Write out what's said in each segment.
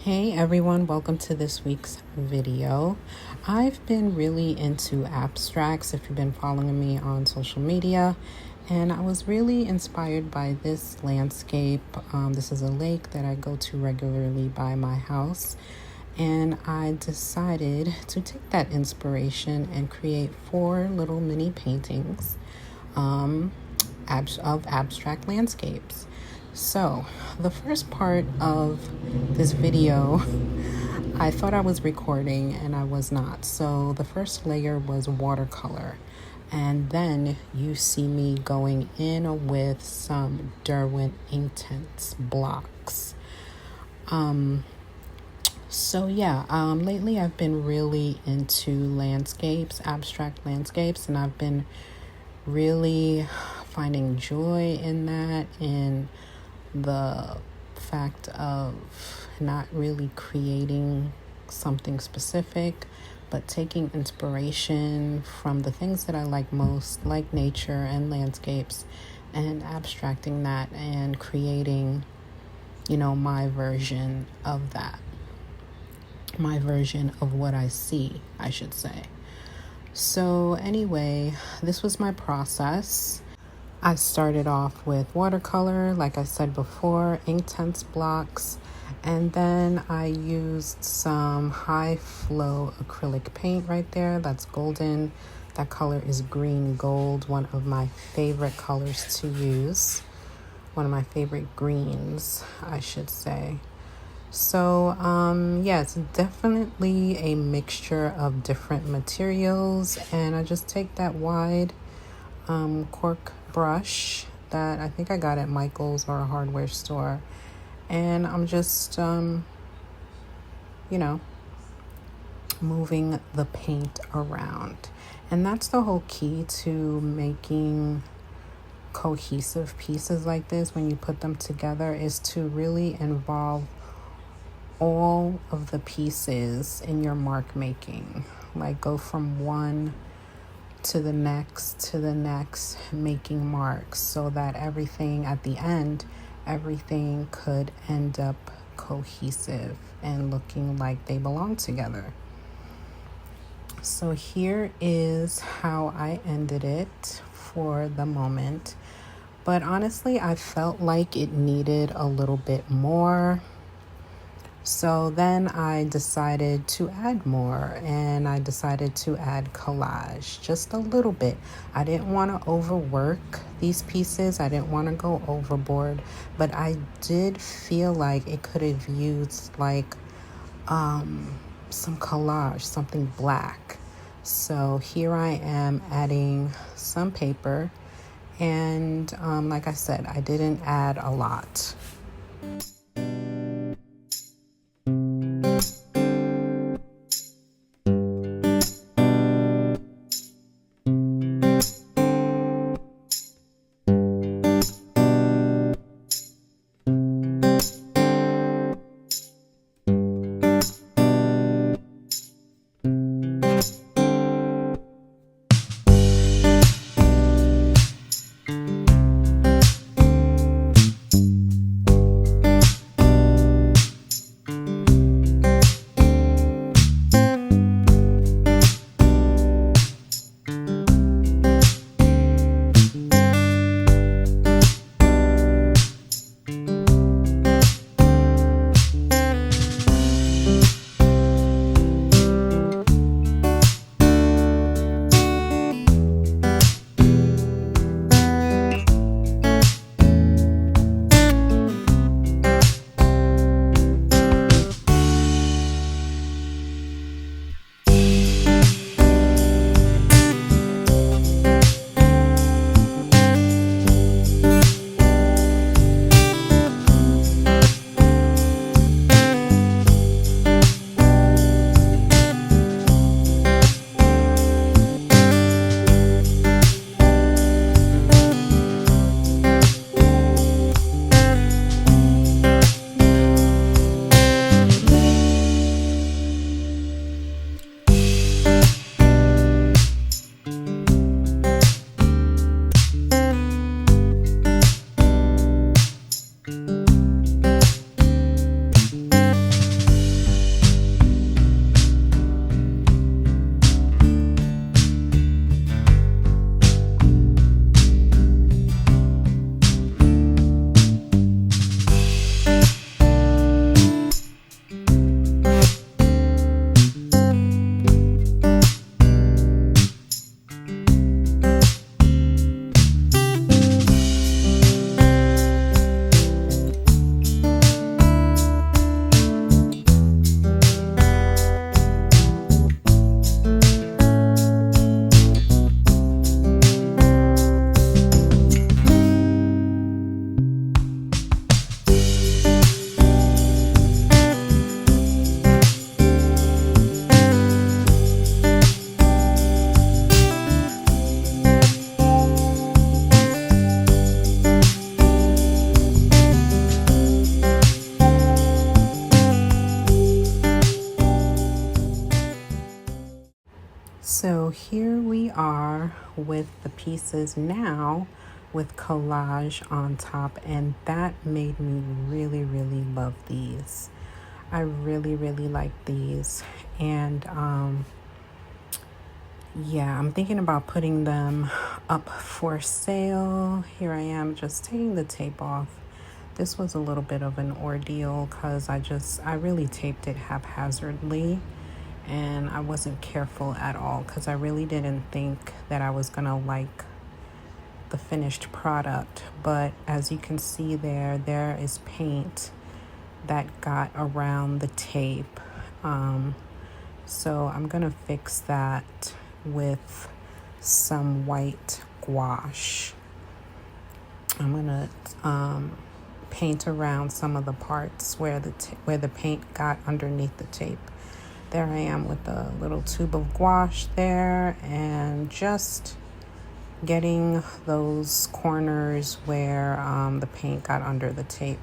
Hey everyone, welcome to this week's video. I've been really into abstracts if you've been following me on social media, and I was really inspired by this landscape. This is a lake that I go to regularly by my house, and I decided to take that inspiration and create 4 little mini paintings of abstract landscapes. So, the first part of this video, I thought I was recording and I was not. So, the first layer was watercolor. And then you see me going in with some Derwent Inktense blocks. Lately I've been really into landscapes, abstract landscapes, and I've been really finding joy in that, in the fact of not really creating something specific, but taking inspiration from the things that I like most, like nature and landscapes, and abstracting that and creating, my version of that. My version of what I see, I should say. So anyway, this was my process. I started off with watercolor, like I said before, Inktense blocks, and then I used some high flow acrylic paint right there. That's golden. That color is green gold, one of my favorite colors to use. One of my favorite greens, I should say. So, it's definitely a mixture of different materials, and I just take that wide cork brush that I think I got at Michael's or a hardware store, and I'm just moving the paint around. And that's the whole key to making cohesive pieces like this. When you put them together, is to really involve all of the pieces in your mark making. Like, go from one to the next, making marks, so that everything at the end, everything could end up cohesive and looking like they belong together. So here is how I ended it for the moment. But honestly, I felt like it needed a little bit more. So then I decided to add more, and I decided to add collage just a little bit. I didn't want to overwork these pieces. I didn't want to go overboard, but I did feel like it could have used like some collage, something black. So here I am adding some paper, and like I said, I didn't add a lot. So here we are with the pieces now with collage on top, and that made me really love these. I really like these, and yeah, I'm thinking about putting them up for sale. Here I am just taking the tape off. This was a little bit of an ordeal because I really taped it haphazardly, and I wasn't careful at all because I really didn't think that I was gonna like the finished product. But as you can see there is paint that got around the tape. So I'm gonna fix that with some white gouache. I'm gonna paint around some of the parts where the paint got underneath the tape. There I am with a little tube of gouache there, and just getting those corners where the paint got under the tape,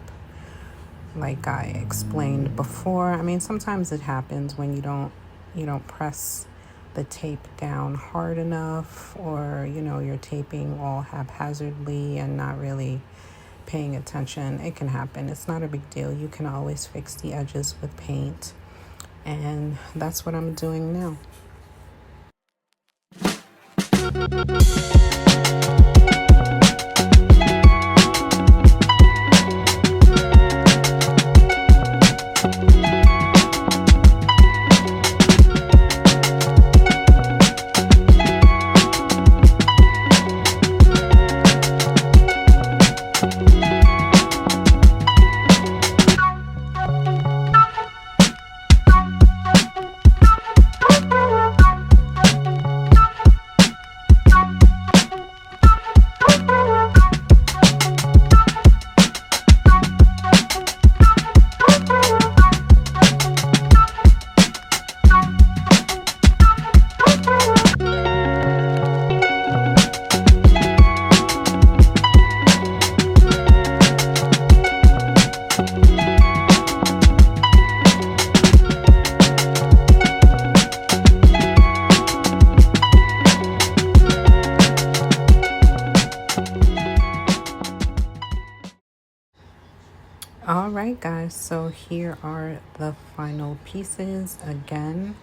like I explained before. I mean, sometimes it happens when you don't press the tape down hard enough, or you're taping all haphazardly and not really paying attention. It can happen. It's not a big deal. You can always fix the edges with paint, and that's what I'm doing now. All right, guys, so here are the final pieces. Again,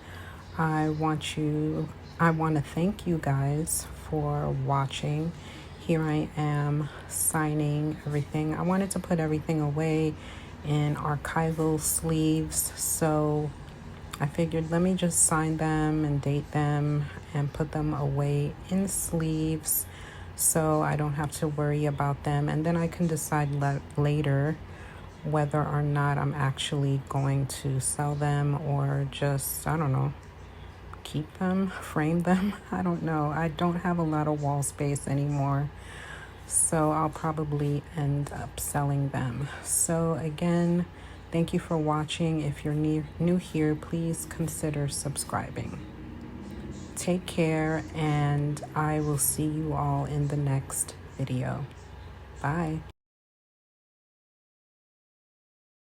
I want to thank you guys for watching. Here I am signing everything. I wanted to put everything away in archival sleeves, so I figured let me just sign them and date them and put them away in sleeves so I don't have to worry about them, and then I can decide later whether or not I'm actually going to sell them or just, I don't know, keep them, frame them. I don't know. I don't have a lot of wall space anymore, so I'll probably end up selling them. So again, thank you for watching. If you're new here, please consider subscribing. Take care, and I will see you all in the next video. Bye.